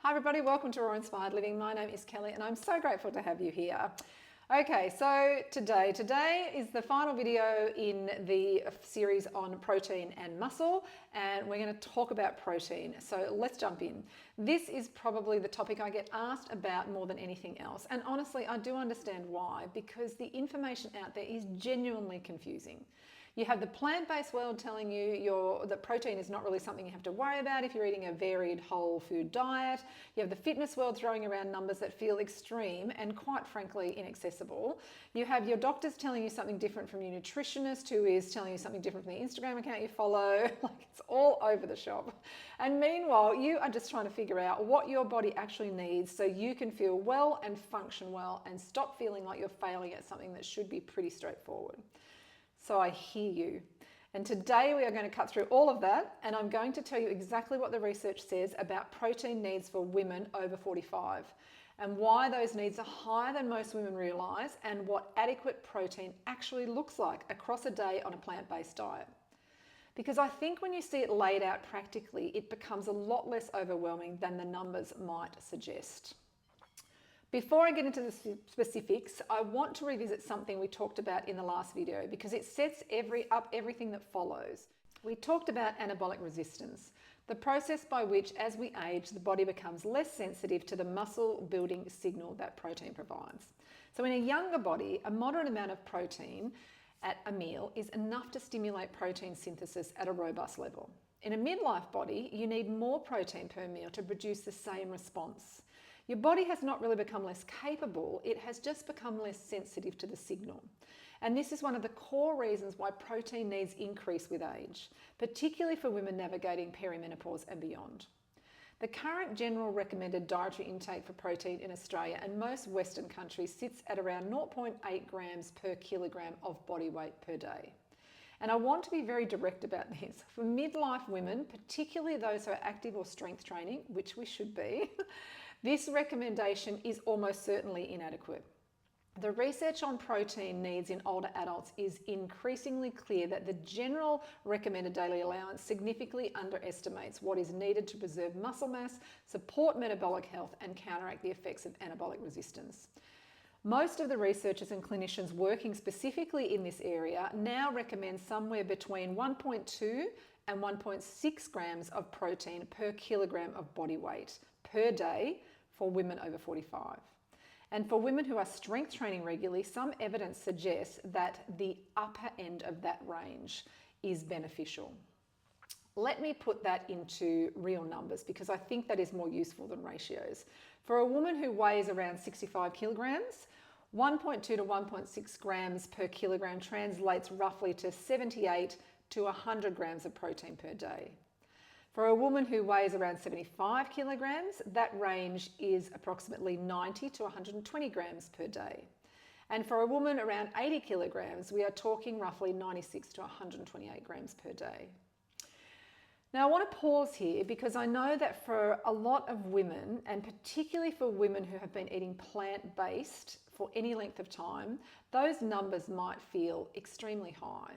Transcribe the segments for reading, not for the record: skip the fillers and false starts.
Hi everybody, welcome to Raw Inspired Living. My name is Kelly and I'm so grateful to have you here. Okay, so today is the final video in the series on protein and muscle, and we're going to talk about protein. So let's jump in. This is probably the topic I get asked about more than anything else. And honestly, I do understand why, because the information out there is genuinely confusing. You have the plant-based world telling you that protein is not really something you have to worry about if you're eating a varied whole food diet. You have the fitness world throwing around numbers that feel extreme and quite frankly inaccessible. You have your doctors telling you something different from your nutritionist who is telling you something different from the Instagram account you follow. Like, it's all over the shop. And meanwhile, you are just trying to figure out what your body actually needs so you can feel well and function well and stop feeling like you're failing at something that should be pretty straightforward. So I hear you. And today we are going to cut through all of that, and I'm going to tell you exactly what the research says about protein needs for women over 45 and why those needs are higher than most women realise, and what adequate protein actually looks like across a day on a plant-based diet. Because I think when you see it laid out practically, it becomes a lot less overwhelming than the numbers might suggest. Before I get into the specifics, I want to revisit something we talked about in the last video because it sets up everything that follows. We talked about anabolic resistance, the process by which as we age, the body becomes less sensitive to the muscle building signal that protein provides. So in a younger body, a moderate amount of protein at a meal is enough to stimulate protein synthesis at a robust level. In a midlife body, you need more protein per meal to produce the same response. Your body has not really become less capable, it has just become less sensitive to the signal. And this is one of the core reasons why protein needs increase with age, particularly for women navigating perimenopause and beyond. The current general recommended dietary intake for protein in Australia and most Western countries sits at around 0.8 grams per kilogram of body weight per day. And I want to be very direct about this. For midlife women, particularly those who are active or strength training, which we should be, this recommendation is almost certainly inadequate. The research on protein needs in older adults is increasingly clear that the general recommended daily allowance significantly underestimates what is needed to preserve muscle mass, support metabolic health, and counteract the effects of anabolic resistance. Most of the researchers and clinicians working specifically in this area now recommend somewhere between 1.2 and 1.6 grams of protein per kilogram of body weight per day for women over 45. And for women who are strength training regularly, some evidence suggests that the upper end of that range is beneficial. Let me put that into real numbers because I think that is more useful than ratios. For a woman who weighs around 65 kilograms, 1.2 to 1.6 grams per kilogram translates roughly to 78 to 100 grams of protein per day. For a woman who weighs around 75 kilograms, that range is approximately 90 to 120 grams per day. And for a woman around 80 kilograms, we are talking roughly 96 to 128 grams per day. Now I want to pause here because I know that for a lot of women, and particularly for women who have been eating plant-based for any length of time, those numbers might feel extremely high.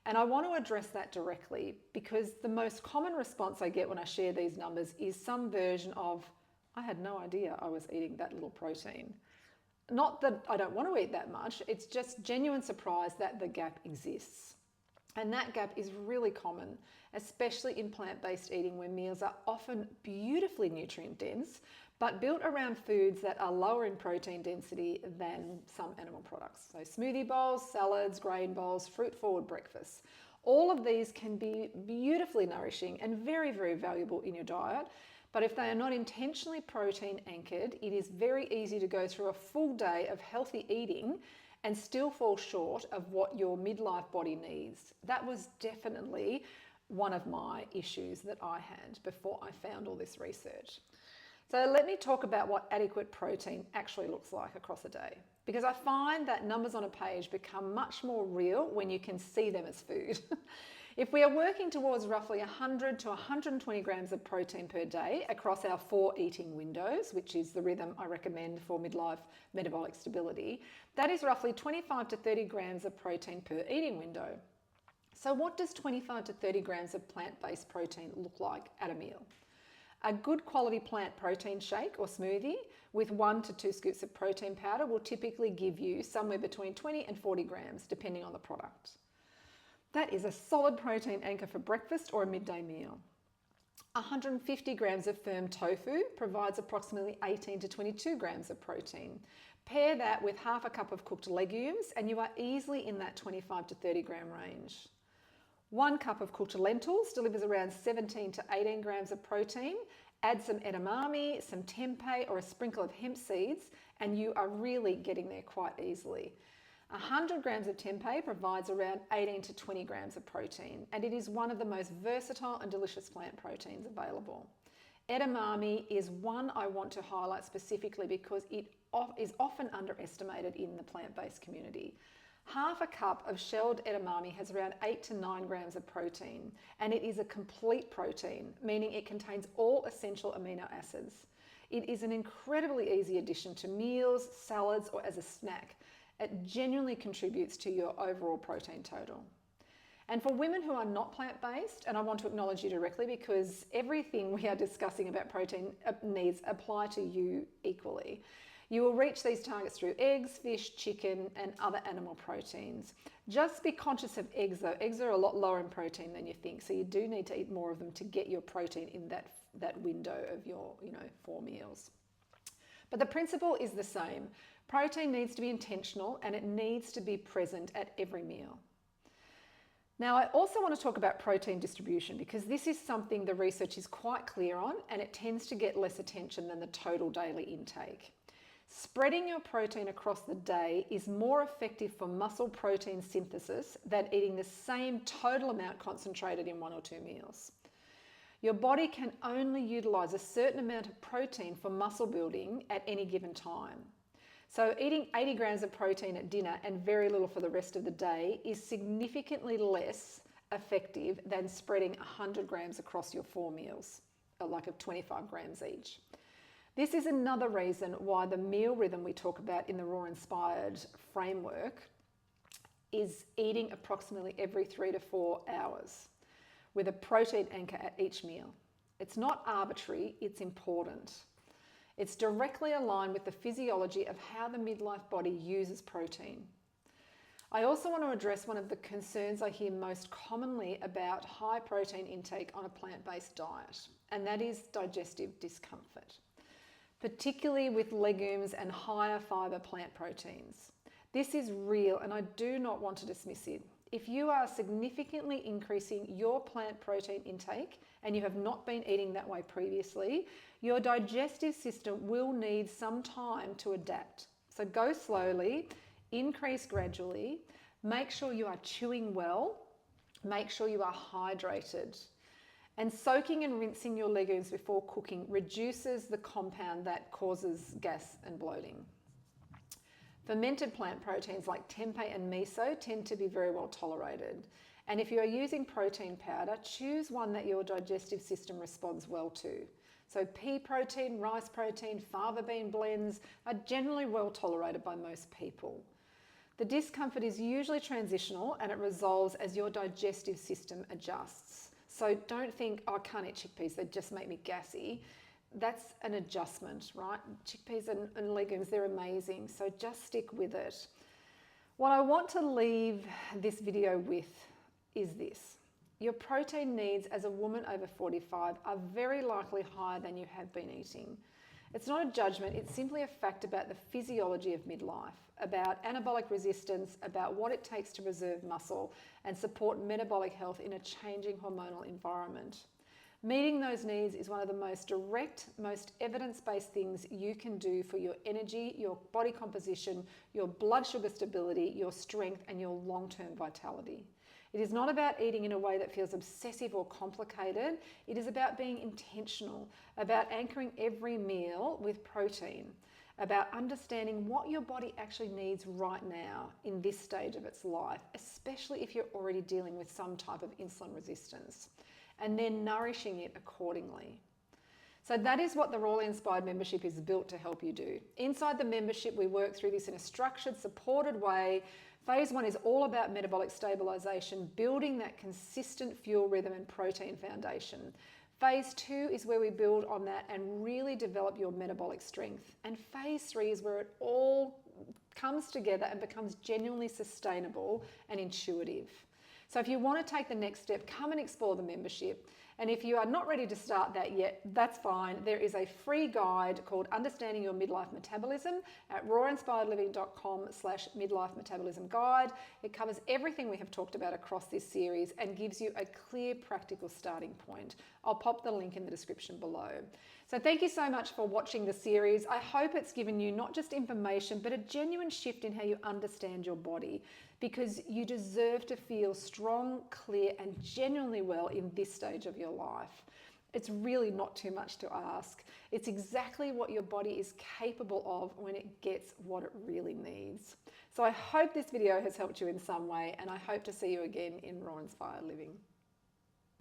And I want to address that directly because the most common response I get when I share these numbers is some version of, I had no idea I was eating that little protein. Not that I don't want to eat that much, it's just genuine surprise that the gap exists. And that gap is really common, especially in plant-based eating where meals are often beautifully nutrient dense, but built around foods that are lower in protein density than some animal products. So smoothie bowls, salads, grain bowls, fruit-forward breakfasts. All of these can be beautifully nourishing and very, very valuable in your diet. But if they are not intentionally protein anchored, it is very easy to go through a full day of healthy eating and still fall short of what your midlife body needs. That was definitely one of my issues that I had before I found all this research. So let me talk about what adequate protein actually looks like across a day, because I find that numbers on a page become much more real when you can see them as food. If we are working towards roughly 100 to 120 grams of protein per day across our 4 eating windows, which is the rhythm I recommend for midlife metabolic stability, that is roughly 25 to 30 grams of protein per eating window. So what does 25 to 30 grams of plant-based protein look like at a meal? A good quality plant protein shake or smoothie with 1 to 2 scoops of protein powder will typically give you somewhere between 20 and 40 grams, depending on the product. That is a solid protein anchor for breakfast or a midday meal. 150 grams of firm tofu provides approximately 18 to 22 grams of protein. Pair that with half a cup of cooked legumes and you are easily in that 25 to 30 gram range. 1 cup of cooked lentils delivers around 17 to 18 grams of protein. Add some edamame, some tempeh or a sprinkle of hemp seeds and you are really getting there quite easily. 100 grams of tempeh provides around 18 to 20 grams of protein and it is one of the most versatile and delicious plant proteins available. Edamame is one I want to highlight specifically because it is often underestimated in the plant-based community. Half a cup of shelled edamame has around 8 to 9 grams of protein and it is a complete protein, meaning it contains all essential amino acids. It is an incredibly easy addition to meals, salads or as a snack. It genuinely contributes to your overall protein total. And for women who are not plant-based, and I want to acknowledge you directly because everything we are discussing about protein needs apply to you equally. You will reach these targets through eggs, fish, chicken, and other animal proteins. Just be conscious of eggs though. Eggs are a lot lower in protein than you think, so you do need to eat more of them to get your protein in that window of your 4 meals. But the principle is the same. Protein needs to be intentional and it needs to be present at every meal. Now, I also want to talk about protein distribution because this is something the research is quite clear on and it tends to get less attention than the total daily intake. Spreading your protein across the day is more effective for muscle protein synthesis than eating the same total amount concentrated in 1 or 2 meals. Your body can only utilize a certain amount of protein for muscle building at any given time. So eating 80 grams of protein at dinner and very little for the rest of the day is significantly less effective than spreading 100 grams across your 4 meals, like of 25 grams each. This is another reason why the meal rhythm we talk about in the Raw Inspired framework is eating approximately every 3 to 4 hours with a protein anchor at each meal. It's not arbitrary, it's important. It's directly aligned with the physiology of how the midlife body uses protein. I also want to address one of the concerns I hear most commonly about high protein intake on a plant-based diet, and that is digestive discomfort, particularly with legumes and higher fiber plant proteins. This is real and I do not want to dismiss it. If you are significantly increasing your plant protein intake and you have not been eating that way previously, your digestive system will need some time to adapt. So go slowly, increase gradually, make sure you are chewing well, make sure you are hydrated. And soaking and rinsing your legumes before cooking reduces the compound that causes gas and bloating. Fermented plant proteins like tempeh and miso tend to be very well tolerated. And if you are using protein powder, choose one that your digestive system responds well to. So pea protein, rice protein, fava bean blends are generally well tolerated by most people. The discomfort is usually transitional and it resolves as your digestive system adjusts. So don't think, oh, I can't eat chickpeas, they just make me gassy. That's an adjustment, right? Chickpeas and legumes, they're amazing. So just stick with it. What I want to leave this video with is this. Your protein needs as a woman over 45 are very likely higher than you have been eating. It's not a judgment, it's simply a fact about the physiology of midlife, about anabolic resistance, about what it takes to preserve muscle and support metabolic health in a changing hormonal environment. Meeting those needs is one of the most direct, most evidence-based things you can do for your energy, your body composition, your blood sugar stability, your strength, and your long-term vitality. It is not about eating in a way that feels obsessive or complicated. It is about being intentional, about anchoring every meal with protein, about understanding what your body actually needs right now in this stage of its life, especially if you're already dealing with some type of insulin resistance, and then nourishing it accordingly. So that is what the Rawly Inspired membership is built to help you do. Inside the membership, we work through this in a structured, supported way. Phase 1 is all about metabolic stabilization, building that consistent fuel rhythm and protein foundation. Phase 2 is where we build on that and really develop your metabolic strength. And phase 3 is where it all comes together and becomes genuinely sustainable and intuitive. So if you want to take the next step, come and explore the membership. And if you are not ready to start that yet, that's fine. There is a free guide called Understanding Your Midlife Metabolism at rawinspiredliving.com/midlife metabolism guide. It covers everything we have talked about across this series and gives you a clear, practical starting point. I'll pop the link in the description below. So thank you so much for watching the series. I hope it's given you not just information, but a genuine shift in how you understand your body, because you deserve to feel strong, clear, and genuinely well in this stage of your life. It's really not too much to ask. It's exactly what your body is capable of when it gets what it really needs. So I hope this video has helped you in some way, and I hope to see you again in Raw Inspired Living.